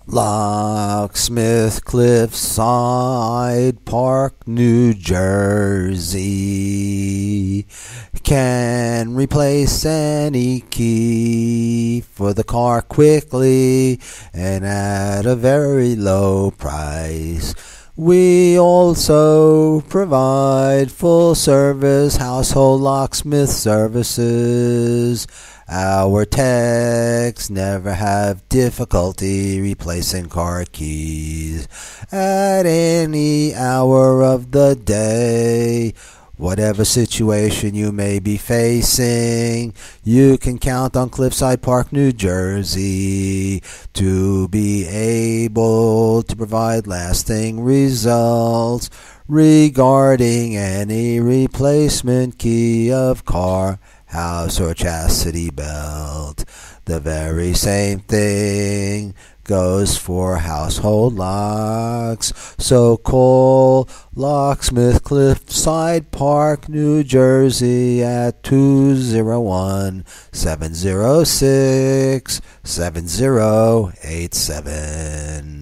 Locksmith, Cliffside Park, New Jersey, can replace any key for the car quickly and at a very low price. We also provide full service household locksmith services. Our techs never have difficulty replacing car keys at any hour of the day. Whatever situation you may be facing, you can count on Cliffside Park, New Jersey to be able to provide lasting results regarding any replacement key of car, house, or chastity belt. The very same thing goes for household locks. So call Locksmith Cliffside Park, New Jersey at 201-706-7087.